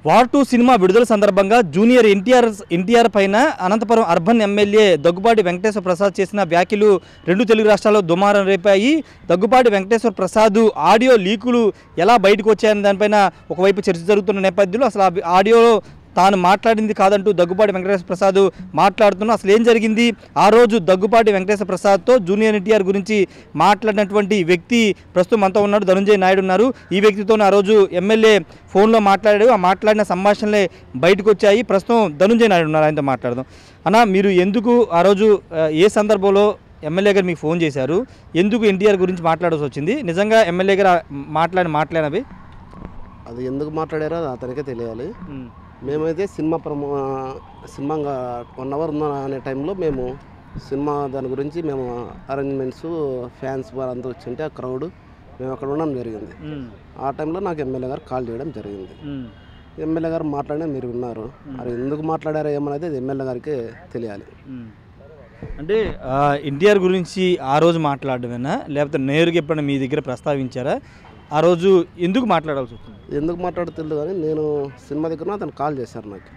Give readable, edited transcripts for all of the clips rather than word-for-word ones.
War 2 cinema విడుదల సందర్భంగా junior NTR పైన అనంతపురం అర్బన్ ఎమ్మెల్యే దగ్గుబాటి వెంకటేశ్వర ప్రసాద్ చేసిన వ్యాఖ్యలు రెండు తెలుగు రాష్ట్రాల్లో దుమారం రేపాయి. దగ్గుబాటి వెంకటేశ్వర ప్రసాద్ ఆడియో లీకులు ఎలా బయటకు వచ్చాయని దానిపైన ఒకవైపు చర్చ జరుగుతున్న నేపథ్యంలో అసలు ఆ ఆడియోలో తాను మాట్లాడింది కాదంటూ దగ్గుబాటి వెంకటేశ్వర ప్రసాద్ మాట్లాడుతున్నా అసలు ఏం జరిగింది, ఆ రోజు దగ్గుబాటి వెంకటేశ్వర ప్రసాద్తో జూనియర్ ఎన్టీఆర్ గురించి మాట్లాడినటువంటి వ్యక్తి ప్రస్తుతం అంతా ఉన్నాడు, ధనుంజయ నాయుడు ఉన్నారు. ఈ వ్యక్తితో ఆ రోజు ఎమ్మెల్యే ఫోన్లో మాట్లాడాడు. ఆ మాట్లాడిన సంభాషణలే బయటకు వచ్చాయి. ప్రస్తుతం ధనుంజయ నాయుడు ఉన్నారు, ఆయనతో మాట్లాడదాం. అన్న, మీరు ఎందుకు ఆ రోజు ఏ సందర్భంలో ఎమ్మెల్యే గారు మీకు ఫోన్ చేశారు, ఎందుకు ఎన్టీఆర్ గురించి మాట్లాడాల్సి వచ్చింది, నిజంగా ఎమ్మెల్యే గారు మాట్లాడినవి అది ఎందుకు మాట్లాడారో అది అతనికే తెలియాలి. మేమైతే సినిమా 1 అవర్ ఉందా అనే టైంలో మేము సినిమా దాని గురించి మేము అరేంజ్మెంట్స్ ఫ్యాన్స్ వాళ్ళంతా వచ్చింటే ఆ క్రౌడ్ మేము అక్కడ ఉండడం జరిగింది. ఆ టైంలో నాకు ఎమ్మెల్యే గారు కాల్ చేయడం జరిగింది. ఎమ్మెల్యే గారు మాట్లాడినా మీరు విన్నారు. అది ఎందుకు మాట్లాడారో ఏమనేది ఎమ్మెల్యే గారికి తెలియాలి. అంటే ఎన్టీఆర్ గురించి ఆ రోజు మాట్లాడమేనా, లేకపోతే నేరుగా ఎప్పుడైనా మీ దగ్గర ప్రస్తావించారా, ఆ రోజు ఎందుకు మాట్లాడాల్సి వచ్చింది? ఎందుకు మాట్లాడుతుంది కానీ నేను సినిమా దగ్గర అతను కాల్ చేశారు నాకు.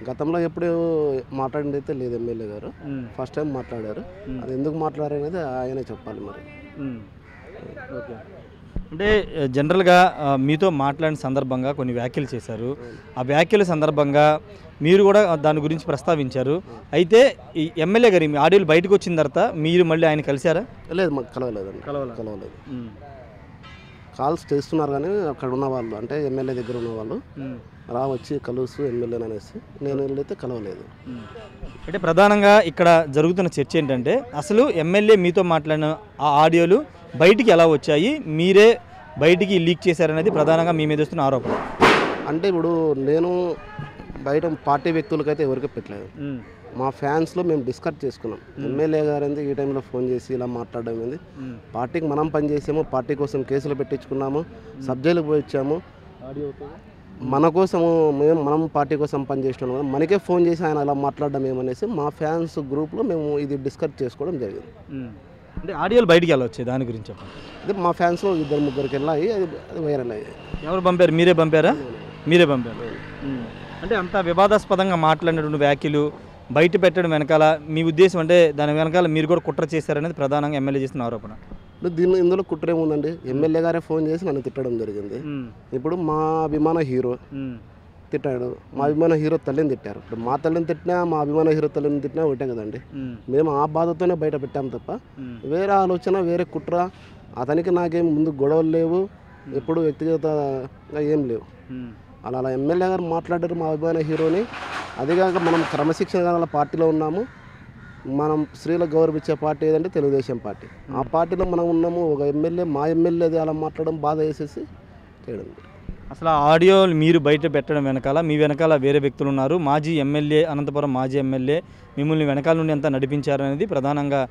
గతంలో ఎప్పుడు మాట్లాడింది అయితే లేదు ఎమ్మెల్యే గారు, ఫస్ట్ టైం మాట్లాడారు. అది ఎందుకు మాట్లాడారు అనేది ఆయనే చెప్పాలి మరి. ఓకే, అంటే జనరల్గా మీతో మాట్లాడిన సందర్భంగా కొన్ని వ్యాఖ్యలు చేశారు. ఆ వ్యాఖ్యల సందర్భంగా మీరు కూడా దాని గురించి ప్రస్తావించారు. అయితే ఈ ఎమ్మెల్యే గారి మీ ఆడియోలు బయటకు వచ్చిన తర్వాత మీరు మళ్ళీ ఆయన కలిశారా? లేదు, మాకు కలవలేదండి. కలవలేదు. కాల్స్ చేస్తున్నారు కానీ అక్కడ ఉన్న వాళ్ళు అంటే ఎమ్మెల్యే దగ్గర ఉన్న వాళ్ళు వచ్చి కలుసు ఎమ్మెల్యేని అనేసి నేను వెళ్ళైతే కలవలేదు. అంటే ప్రధానంగా ఇక్కడ జరుగుతున్న చర్చ ఏంటంటే అసలు ఎమ్మెల్యే మీతో మాట్లాడిన ఆ ఆడియోలు బయటికి ఎలా వచ్చాయి, మీరే బయటికి లీక్ చేశారనేది ప్రధానంగా మీ మీద వస్తున్న ఆరోపణ. అంటే ఇప్పుడు నేను బయట పార్టీ వ్యక్తులకైతే ఎవరికి పెట్టలేదు. మా ఫ్యాన్స్లో మేము డిస్కస్ చేసుకున్నాం. ఎమ్మెల్యే గారు ఏంది ఈ టైంలో ఫోన్ చేసి ఇలా మాట్లాడడం ఏంది, పార్టీకి మనం పనిచేసాము, పార్టీ కోసం కేసులు పెట్టించుకున్నాము, సబ్జెక్టులకు పోయి వచ్చాము, మన కోసము మనం పార్టీ కోసం పనిచేస్తున్నాము, మనకే ఫోన్ చేసి ఆయన అలా మాట్లాడడం ఏమనేసి మా ఫ్యాన్స్ గ్రూప్లో మేము ఇది డిస్కస్ చేసుకోవడం జరిగింది. అంటే ఆడియోలు బయటికి వెళ్ళొచ్చాయి, దాని గురించి చెప్పండి. అదే మా ఫ్యాన్స్లో 2-3 వెళ్ళాయి, అది వైరల్ అయ్యాయి. ఎవరు పంపారు? మీరే పంపారా? మీరే పంపారు. అంటే అంత వివాదాస్పదంగా మాట్లాడినటువంటి వ్యాఖ్యలు బయట పెట్టడం వెనకాల మీ ఉద్దేశం అంటే దాని వెనకాల మీరు కూడా కుట్ర చేశారనేది ప్రధానంగా ఎమ్మెల్యే చేస్తున్న ఆరోపణ. ఇందులో కుట్ర ఏముందండి, ఎమ్మెల్యే గారే ఫోన్ చేసి నన్ను తిట్టడం జరిగింది. ఇప్పుడు మా అభిమాన హీరో తిట్టాడు, మా అభిమాన హీరో తల్లిని తిట్టారు. ఇప్పుడు మా తల్లిని తిట్టినా మా అభిమాన హీరో తల్లిని తిట్టినా ఒకటే కదండి. మేము ఆ బాధతోనే బయట పెట్టాము తప్ప వేరే ఆలోచన వేరే కుట్ర అతనికి నాకేం ముందు గొడవలు లేవు, ఎప్పుడు వ్యక్తిగతంగా ఏం లేవు. అలా ఎమ్మెల్యే గారు మాట్లాడారు మా అభిమాన హీరోని. అదిగాక మనం క్రమశిక్షణ గల పార్టీలో ఉన్నాము. మనం స్త్రీలకు గౌరవించే పార్టీ ఏదంటే తెలుగుదేశం పార్టీ. ఆ పార్టీలో మనం ఉన్నాము. ఒక ఎమ్మెల్యే మా ఎమ్మెల్యేది అలా మాట్లాడడం బాధ వేసేసి చేయడం. అసలు ఆ ఆడియో మీరు బయట పెట్టడం వెనకాల మీ వెనకాల వేరే వ్యక్తులు ఉన్నారు. మాజీ ఎమ్మెల్యే, అనంతపురం మాజీ ఎమ్మెల్యే మిమ్మల్ని వెనకాల నుండి ఎంత నడిపించారనేది ప్రధానంగా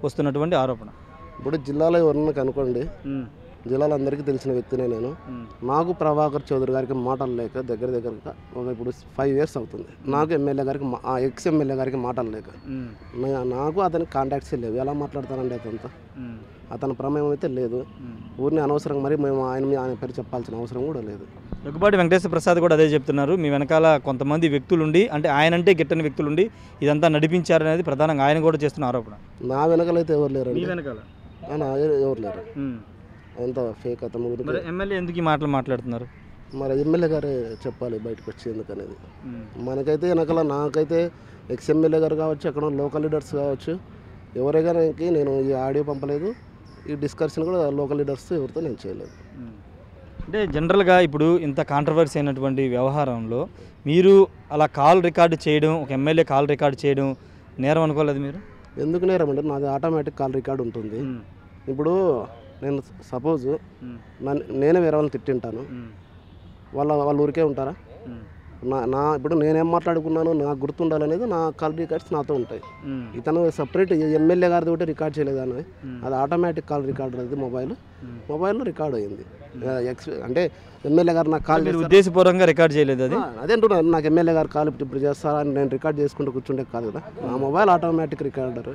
వస్తున్నటువంటి ఆరోపణ. ఇప్పుడు జిల్లాలో ఎవరన్నా కనుకోండి, జిల్లాలో అందరికీ తెలిసిన వ్యక్తినే నేను. నాకు ప్రభాకర్ చౌదరి గారికి మాటలు లేక దగ్గరగా ఇప్పుడు 5 years అవుతుంది. నాకు ఎమ్మెల్యే గారికి ఎక్స్ ఎమ్మెల్యే గారికి మాటలు లేక నాకు అతనికి కాంటాక్ట్స్ లేవు. ఎలా మాట్లాడతానండి అతనితో? అతని ప్రమేయం అయితే లేదు. ఊరిని అనవసరంగా మరి మేము ఆయన పేరు చెప్పాల్సిన అవసరం కూడా లేదు. దగ్గుబాటి వెంకటేశ్వర ప్రసాద్ కూడా అదే చెప్తున్నారు. మీ వెనకాల కొంతమంది వ్యక్తులుండి, అంటే ఆయన అంటే గిట్టని వ్యక్తులుండి ఇదంతా నడిపించారనేది ప్రధానంగా ఆయన కూడా చేస్తున్న ఆరోపణ. నా వెనకాలైతే ఎవరు లేరు. ఎవరు లేరు. అంత ఫేక్ అతను. ఎమ్మెల్యే ఎందుకు ఈ మాటలు మాట్లాడుతున్నారు? మరి ఎమ్మెల్యే గారే చెప్పాలి బయటకు వచ్చి ఎందుకనేది. మనకైతే వెనకాల నాకైతే ఎక్స్ ఎమ్మెల్యే గారు కావచ్చు, అక్కడ లోకల్ లీడర్స్ కావచ్చు, ఎవరైనా నేను ఈ ఆడియో పంపలేదు. ఈ డిస్కషన్ కూడా లోకల్ లీడర్స్ ఎవరితో నేను చేయలేదు. అంటే జనరల్గా ఇప్పుడు ఇంత కాంట్రవర్సీ అయినటువంటి వ్యవహారంలో మీరు అలా కాల్ రికార్డు చేయడం, ఒక ఎమ్మెల్యే కాల్ రికార్డు చేయడం నేరం అనుకోలేదు మీరు? ఎందుకు నేరం అంటే నాది ఆటోమేటిక్ కాల్ రికార్డు ఉంటుంది. ఇప్పుడు నేను సపోజ్ నేనే వేరే వాళ్ళని తిట్టింటాను, వాళ్ళ ఊరికే ఉంటారా? ఇప్పుడు నేనేం మాట్లాడుకున్నాను నాకు గుర్తుండాలనేది నా కాల్ రికార్డ్స్ నాతో ఉంటాయి. ఇతను సపరేట్ ఎమ్మెల్యే గారిది ఒకటి రికార్డ్ చేయలేదు అని, అది ఆటోమేటిక్ కాల్ రికార్డర్. అది మొబైల్లో రికార్డ్ అయ్యింది. అంటే ఎమ్మెల్యే గారు నాకు కాల్ ఉద్దేశపూర్వకంగా రికార్డ్ చేయలేదు. అది అదే అంటున్నాను, నాకు ఎమ్మెల్యే గారు కాల్ ఇప్పుడు చేస్తారా అని నేను రికార్డ్ చేసుకుంటూ కూర్చుంటే కాదు కదా. నా మొబైల్ ఆటోమేటిక్ రికార్డర్,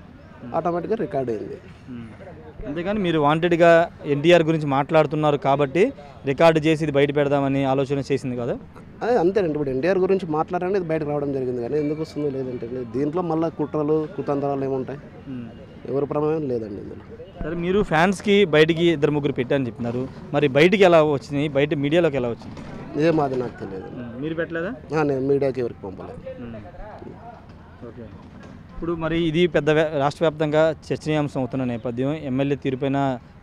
ఆటోమేటిక్గా రికార్డ్ అయింది. అంతేగాని మీరు వాంటెడ్గా ఎన్టీఆర్ గురించి మాట్లాడుతున్నారు కాబట్టి రికార్డు చేసి ఇది బయట పెడదామని ఆలోచన చేసింది కదా? అదే అంతేనండి. ఇప్పుడు ఎన్టీఆర్ గురించి మాట్లాడడానికి ఇది బయటకు రావడం జరిగింది, కానీ ఎందుకు వస్తుందో లేదంటే దీంట్లో మళ్ళీ కుట్రలు కుతంత్రాలు ఏముంటాయి, ఎవరి ప్రమేయం లేదండి ఇందులో. సరే, మీరు ఫ్యాన్స్కి బయటికి 2-3 పెట్టారని చెప్తున్నారు, మరి బయటికి ఎలా వచ్చినాయి, బయట మీడియాలోకి ఎలా వచ్చింది? ఏం అది నాకు తెలియదు. మీరు పెట్టలేదా? నేను మీడియాకి ఎవరికి పంపలేదు. ఓకే. ఇప్పుడు మరి ఇది పెద్ద రాష్ట్ర వ్యాప్తంగా చర్చనీయాంశం అవుతున్న నేపథ్యం, ఎమ్మెల్యే తీరుపైన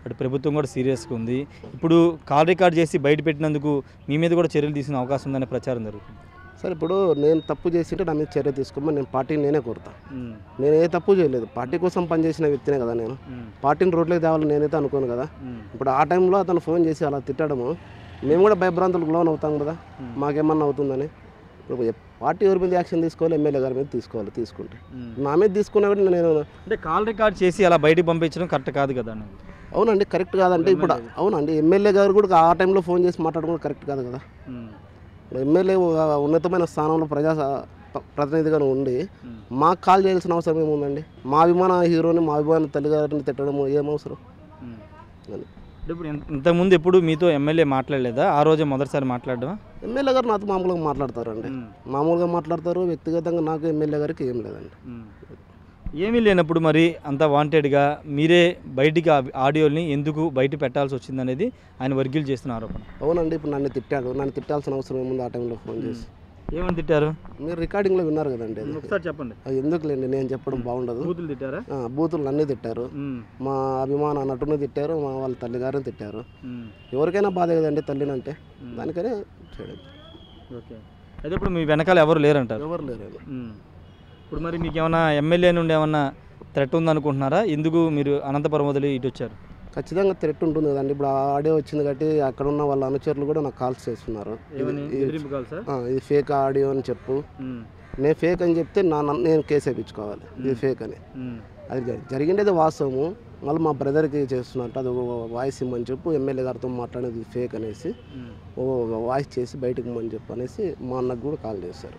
అటు ప్రభుత్వం కూడా సీరియస్గా ఉంది. ఇప్పుడు కాల్ రికార్డ్ చేసి బయట పెట్టినందుకు మీ మీద కూడా చర్యలు తీసుకునే అవకాశం ఉందనే ప్రచారం జరుగుతుంది. సరే, ఇప్పుడు నేను తప్పు చేసింటే నా మీద చర్య తీసుకోమని నేను పార్టీని నేనే కోరుతా. నేను ఏ తప్పు చేయలేదు, పార్టీ కోసం పనిచేసిన వ్యక్తినే కదా నేను. పార్టీని రోడ్లోకి తేవాలని నేనైతే అనుకోను కదా. ఇప్పుడు ఆ టైంలో అతను ఫోన్ చేసి అలా తిట్టడము, మేము కూడా భయభ్రాంతులకు లోన్ అవుతాం కదా, మాకేమన్నా అవుతుందని. ఇప్పుడు పార్టీ ఎవరి మీద యాక్షన్ తీసుకోవాలి, ఎమ్మెల్యే గారి మీద తీసుకోవాలి. తీసుకుంటే నా మీద తీసుకున్నా కూడా నేను అంటే కాల్ రికార్డ్ చేసి అలా బయటికి పంపించడం కరెక్ట్ కాదు కదా? అవునండి, కరెక్ట్ కాదంటే ఇప్పుడు అవునండి, ఎమ్మెల్యే గారు కూడా ఆ టైంలో ఫోన్ చేసి మాట్లాడడం కరెక్ట్ కాదు కదా. ఎమ్మెల్యే ఉన్నతమైన స్థానంలో ప్రతినిధిగా ఉండి మాకు కాల్ చేయాల్సిన అవసరం ఏముందండి? మా అభిమాన హీరోని, మా అభిమాన తల్లిగారిని తిట్టడం ఏమవసరం? ఇప్పుడు ఇంతకుముందు ఎప్పుడు మీతో ఎమ్మెల్యే మాట్లాడలేదా? ఆ రోజే మొదటిసారి మాట్లాడడం? ఎమ్మెల్యే గారు నాతో మామూలుగా మాట్లాడతారండి, మామూలుగా మాట్లాడతారు. వ్యక్తిగతంగా నాకు ఎమ్మెల్యే గారికి ఏం లేదండి. ఏమీ లేనప్పుడు మరి అంత వాంటెడ్గా మీరే బయటికి ఆడియోని ఎందుకు బయట పెట్టాల్సి వచ్చిందనేది ఆయన వర్గీలు చేస్తున్న ఆరోపణ. అవునండి, ఇప్పుడు నన్ను తిట్టాడు, నన్ను తిట్టాల్సిన అవసరం ఏముంది? ఆ టైంలో ఫోన్ చేసి ఏమని తిట్టారు? మీరు రికార్డింగ్లో విన్నారు కదండి, ఒకసారి చెప్పండి. ఎందుకులేండి నేను చెప్పడం బాగుండదు. బూతులు తిట్టారా? బూతులు నన్ను తిట్టారు, మా అభిమాన నటుని తిట్టారు, మా వాళ్ళ తల్లిగారిని తిట్టారు. ఎవరికైనా బాధ కదండి తల్లిని అంటే, దానికనే చేయడం. ఓకే. అయితే ఇప్పుడు మీ వెనకాల ఎవరు లేరంటారు? ఎవరు లేరు. ఇప్పుడు మరి మీకు ఏమైనా ఎమ్మెల్యే నుండి ఏమన్నా థ్రెట్ ఉందనుకుంటున్నారా? ఎందుకు మీరు అనంతపురం వదిలి ఇటు వచ్చారు? ఖచ్చితంగా థ్రెట్ ఉంటుంది కదండి. ఇప్పుడు ఆడియో వచ్చింది కాబట్టి అక్కడ ఉన్న వాళ్ళ అనుచరులు కూడా నాకు కాల్స్ చేస్తున్నారు, ఇది ఫేక్ ఆడియో అని చెప్పు. నేను ఫేక్ అని చెప్తే నేను కేసు వేయించుకోవాలి, ఇది ఫేక్ అని. అది జరిగిండేది వాస్తవము, మళ్ళీ మా బ్రదర్కి చేస్తున్నట్టు అది ఒక వాయిస్ ఇమ్మని చెప్పు, ఎమ్మెల్యే గారితో మాట్లాడేది ఫేక్ అనేసి ఒక వాయిస్ చేసి బయటకు ఇమ్మని చెప్పు అనేసి మా అన్నకు కూడా కాల్ చేశారు.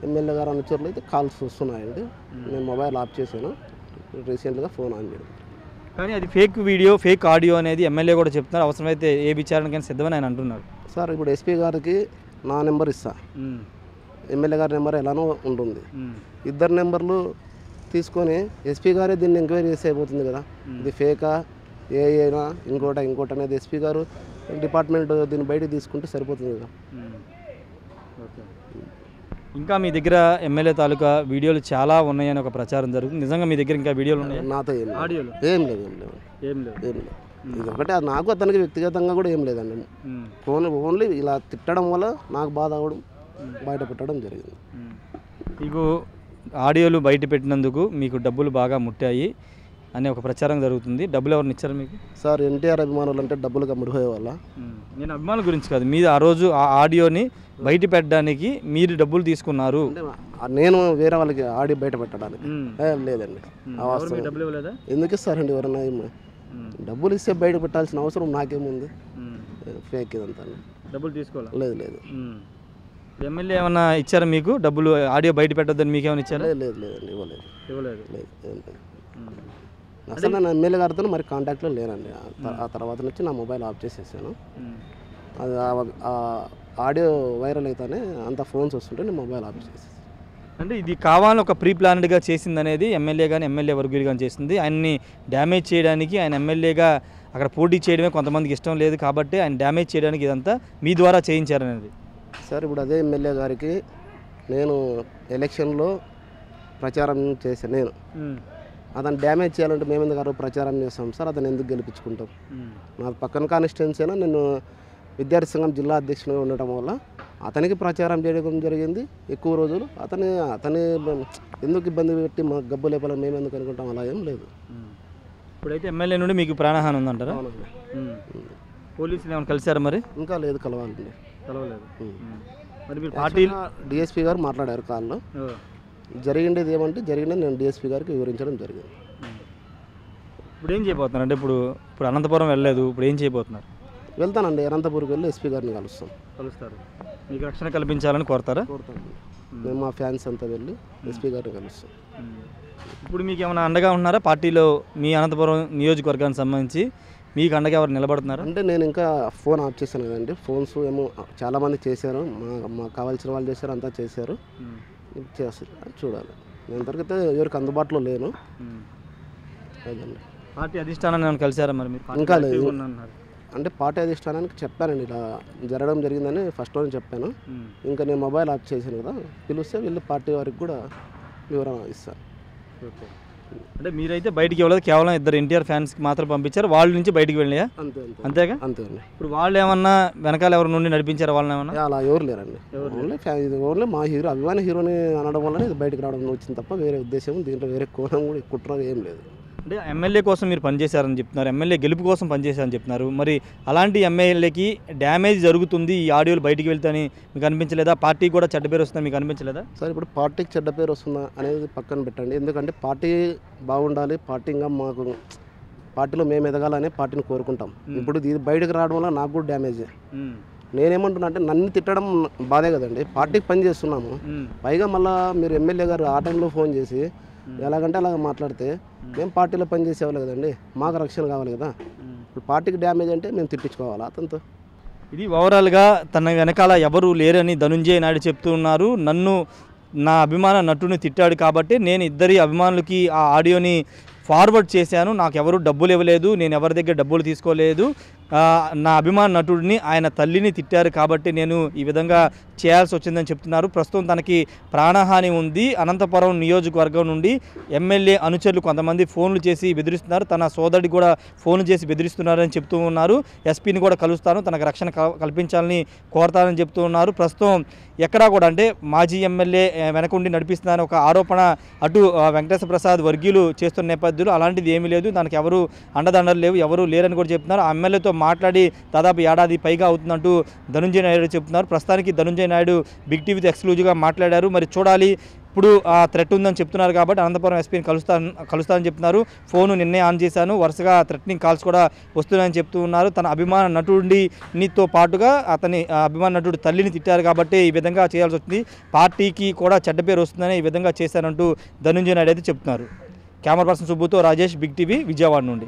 ఎమ్మెల్యే గారు అనుచరులు అయితే కాల్స్ వస్తున్నాయండి. నేను మొబైల్ ఆఫ్ చేశాను, రీసెంట్గా ఫోన్ ఆన్ చేయడం. కానీ అది ఫేక్ వీడియో, ఫేక్ ఆడియో అనేది ఎమ్మెల్యే కూడా చెప్తున్నారు, అవసరమైతే ఏ విచారణకైనా సిద్ధమని ఆయన అంటున్నారు. సార్, ఇప్పుడు ఎస్పీ గారికి నా నెంబర్ ఇస్తా, ఎమ్మెల్యే గారి నెంబర్ ఎలానో ఉంటుంది. ఇద్దరు నెంబర్లు తీసుకొని ఎస్పీ గారే దీన్ని ఎంక్వైరీ చేసి అయిపోతుంది కదా. ఇది ఫేకా ఏనా ఇంకోటి అనేది ఎస్పీ గారు డిపార్ట్మెంట్ దీన్ని బయటకు తీసుకుంటే సరిపోతుంది కదా. ఇంకా మీ దగ్గర ఎమ్మెల్యే తాలూకా వీడియోలు చాలా ఉన్నాయని ఒక ప్రచారం జరుగుతుంది, నిజంగా మీ దగ్గర ఇంకా వీడియోలు ఉన్నాయి? నాతో ఏం లేదు. ఇది ఒకటే, అది నాకు అతనికి వ్యక్తిగతంగా కూడా ఏం లేదండి. ఓన్లీ ఇలా తిట్టడం వల్ల నాకు బాధ అవ్వడం, బయట పెట్టడం జరిగింది. మీకు ఆడియోలు బయట పెట్టినందుకు మీకు డబ్బులు బాగా ముట్టాయి అనే ఒక ప్రచారం జరుగుతుంది, డబ్బులు ఎవరిని ఇచ్చారు మీకు? సార్, ఎన్టీఆర్ అభిమానులు అంటే డబ్బులుగా ముడిపోయే వాళ్ళ? నేను అభిమానుల గురించి కాదు, మీరు ఆ రోజు ఆ ఆడియోని బయట పెట్టడానికి మీరు డబ్బులు తీసుకున్నారు. నేను వేరే వాళ్ళకి ఆడియో బయట పెట్టడానికి లేదండి. డబ్బులు ఇవ్వలేదా? ఎందుకు ఇస్తారండి ఎవరన్నా? డబ్బులు ఇస్తే బయట పెట్టాల్సిన అవసరం నాకేముంది? ఫేక్ ఇదంతా. డబ్బులు తీసుకోవాలి? లేదు. ఎమ్మెల్యే ఏమన్నా ఇచ్చారా మీకు డబ్బులు ఆడియో బయట పెట్టొద్దని మీకు ఏమైనా ఇచ్చారా? లేదండి, ఇవ్వలేదు. అసలు నేను ఎమ్మెల్యే గారితో మరి కాంటాక్ట్లో లేనండి. ఆ తర్వాత నుంచి నా మొబైల్ ఆఫ్ చేసేసాను. అది ఆడియో వైరల్ అయితేనే అంత ఫోన్స్ వస్తుంటే నేను మొబైల్ ఆఫ్ చేసేసాను. అంటే ఇది కావాలని ఒక ప్రీ ప్లాన్డ్గా చేసింది అనేది ఎమ్మెల్యే కానీ ఎమ్మెల్యే వర్గీయులు కానీ చేసింది. ఆయన్ని డ్యామేజ్ చేయడానికి, ఆయన ఎమ్మెల్యేగా అక్కడ పోటీ చేయడమే కొంతమందికి ఇష్టం లేదు కాబట్టి ఆయన డ్యామేజ్ చేయడానికి ఇదంతా మీ ద్వారా చేయించారనేది. సార్, ఇప్పుడు అదే ఎమ్మెల్యే గారికి నేను ఎలక్షన్లో ప్రచారం చేశాను. నేను అతను డ్యామేజ్ చేయాలంటే మేము ఎందుకు ప్రచారం చేస్తాం సార్? అతను ఎందుకు గెలిపించుకుంటాం? నా పక్కన కాన్స్టిట్యున్సీ అయినా నేను విద్యార్థి సంఘం జిల్లా అధ్యక్షునిగా ఉండటం వల్ల అతనికి ప్రచారం చేయడం జరిగింది ఎక్కువ రోజులు. అతని ఎందుకు ఇబ్బంది పెట్టి మా గబ్బు లేపాలని మేము ఎందుకు అనుకుంటాం? అలా ఏం లేదు. ఇప్పుడైతే ఎమ్మెల్యే నుండి మీకు ప్రాణహాని ఉందంటారా? పోలీసులు ఏమైనా కలిసారా మరి? ఇంకా లేదు, కలవాలండి. కలవలేదు. మరి మీరు పార్టీ డిఎస్పీ గారు మాట్లాడారు కాల్లో. జరిగిండేది ఏమంటే జరిగింది నేను డిఎస్పీ గారికి వివరించడం జరిగింది. ఇప్పుడు ఏం చేయబోతున్నారు? అంటే ఇప్పుడు అనంతపురం వెళ్ళలేదు, ఇప్పుడు ఏం చేయబోతున్నారు? వెళ్తానండి, అనంతపురంకి వెళ్ళి ఎస్పీ గారిని కలుస్తారు. మీకు రక్షణ కల్పించాలని కోరుతారా? కోరుతాను. మేము మా ఫ్యాన్స్ అంతా వెళ్ళి ఎస్పీ గారిని కలుస్తాం. ఇప్పుడు మీకు ఏమైనా అండగా ఉన్నారా పార్టీలో? మీ అనంతపురం నియోజకవర్గానికి సంబంధించి మీకు అండగా ఎవరు నిలబడుతున్నారు? అంటే నేను ఇంకా ఫోన్ ఆఫ్ చేశాను కదండి. ఫోన్స్ ఏమో చాలామంది చేశారు, మాకు కావాల్సిన వాళ్ళు చేశారు, అంతా చేశారు. చేస్తారు చూడాలి. నేను ఇంతవరకైతే ఎవరికి అందుబాటులో లేను. అదండి. పార్టీ అధిష్టానాన్ని ఏమైనా కలిసారా మరి మీరు? ఇంకా లేదు. అంటే పార్టీ అధిష్టానానికి చెప్పానండి, ఇలా జరగడం జరిగిందని ఫస్ట్లోనే చెప్పాను. ఇంకా నేను మొబైల్ ఆఫ్ చేశాను కదా, పిలిస్తే వెళ్ళి పార్టీ వారికి కూడా వివరణ ఇస్తాను. ఓకే. అంటే మీరైతే బయటికి ఇవ్వలేదు, కేవలం 2 ఎన్టీఆర్ ఫ్యాన్స్కి మాత్రం పంపించారు, వాళ్ళ నుంచి బయటికి వెళ్ళినాయా? అంతే అంతేగా? అంతే అండి. ఇప్పుడు వాళ్ళు ఏమన్నా వెనకాల ఎవరి నుండి నడిపించారు వాళ్ళని ఏమన్నా? అలా ఎవరు లేరండి. ఓన్లీ మా హీరో, అభిమాని హీరోని అనడం వల్లనే ఇది బయటకు రావడం వచ్చింది తప్ప వేరే ఉద్దేశం దీంట్లో వేరే కోణం కూడా కుట్ర ఏం లేదు. అంటే ఎమ్మెల్యే కోసం మీరు పనిచేశారని చెప్తున్నారు, ఎమ్మెల్యే గెలుపు కోసం పనిచేశారని చెప్తున్నారు. మరి అలాంటి ఎమ్మెల్యేకి డ్యామేజ్ జరుగుతుంది ఈ ఆడియోలు బయటికి వెళ్తాయని మీకు అనిపించలేదా? పార్టీ కూడా చెడ్డ పేరు వస్తుందని మీకు అనిపించలేదా? సార్ ఇప్పుడు పార్టీకి చెడ్డ పేరు వస్తుందా అనేది పక్కన పెట్టండి. ఎందుకంటే పార్టీ బాగుండాలి, పార్టీగా మాకు పార్టీలో మేము ఎదగాలని పార్టీని కోరుకుంటాం. ఇప్పుడు ఇది బయటకు రావడం వల్ల నాకు కూడా డ్యామేజ్. నేనేమంటున్నా అంటే నన్ను తిట్టడం బాధే కదండి, పార్టీకి పని చేస్తున్నాము. పైగా మళ్ళీ మీరు ఎమ్మెల్యే గారు ఆ టైంలో ఫోన్ చేసి ఎలాగంటే అలాగ మాట్లాడితే మేము పార్టీలో పని చేసేవాళ్ళు కదండి, మాకు రక్షణ కావాలి కదా. ఇప్పుడు పార్టీకి డ్యామేజ్ అంటే మేము తిట్టించుకోవాలి అతనితో. ఇది ఓవరాల్గా తన వెనకాల ఎవరు లేరని ధనుంజయ నాయుడు చెప్తూ ఉన్నారు. నా అభిమాన నటుని తిట్టాడు కాబట్టి నేను 2 అభిమానులకి ఆ ఆడియోని ఫార్వర్డ్ చేశాను, నాకు ఎవరు డబ్బులు ఇవ్వలేదు, నేను ఎవరి దగ్గర డబ్బులు తీసుకోలేదు, నా అభిమాన నటుడిని ఆయన తల్లిని తిట్టారు కాబట్టి నేను ఈ విధంగా చేయాల్సి వచ్చిందని చెప్తున్నారు. ప్రస్తుతం తనకి ప్రాణహాని ఉంది. అనంతపురం నియోజకవర్గం నుండి ఎమ్మెల్యే అనుచరులు కొంతమంది ఫోన్లు చేసి బెదిరిస్తున్నారు, తన సోదరుడికి కూడా ఫోన్లు చేసి బెదిరిస్తున్నారని చెప్తూ ఉన్నారు. ఎస్పీని కూడా కలుస్తాను, తనకు రక్షణ కల్పించాలని కోరతానని చెప్తూ ఉన్నారు. ప్రస్తుతం ఎక్కడా కూడా అంటే మాజీ ఎమ్మెల్యే వెనకుండి నడిపిస్తున్నారని ఒక ఆరోపణ అటు వెంకటేశ్వర ప్రసాద్ వర్గీయులు చేస్తున్న నేపథ్యంలో అలాంటిది ఏమీ లేదు, దానికి ఎవరు అండదండలు లేవు, ఎవరు లేరని కూడా చెప్తున్నారు. ఆ ఎమ్మెల్యేతో మాట్లాడి దాదాపు ఏడాది పైగా అవుతుందంటూ ధనుంజయ నాయుడు చెప్తున్నారు. ప్రస్తుతానికి ధనుంజయ నాయుడు బిగ్ టీవీతో ఎక్స్క్లూజివ్గా మాట్లాడారు. మరి చూడాలి, ఇప్పుడు ఆ థ్రెట్ ఉందని చెప్తున్నారు కాబట్టి అనంతపురం ఎస్పీని కలుస్తానని చెప్తున్నారు. ఫోను నిన్నే ఆన్ చేశాను, వరుసగా థ్రెట్నింగ్ కాల్స్ కూడా వస్తున్నాయని చెప్తూ ఉన్నారు. తన అభిమాన నటుడితో పాటుగా అతని అభిమాన నటుడు తల్లిని తిట్టారు కాబట్టి ఈ విధంగా చేయాల్సి వస్తుంది, పార్టీకి కూడా చెడ్డ పేరు వస్తుందని ఈ విధంగా చేశానంటూ ధనుంజయ నాయుడు అయితే చెప్తున్నారు. కెమెరా పర్సన్ సుబ్బుతో రాజేష్, బిగ్ టీవీ, విజయవాడ నుండి.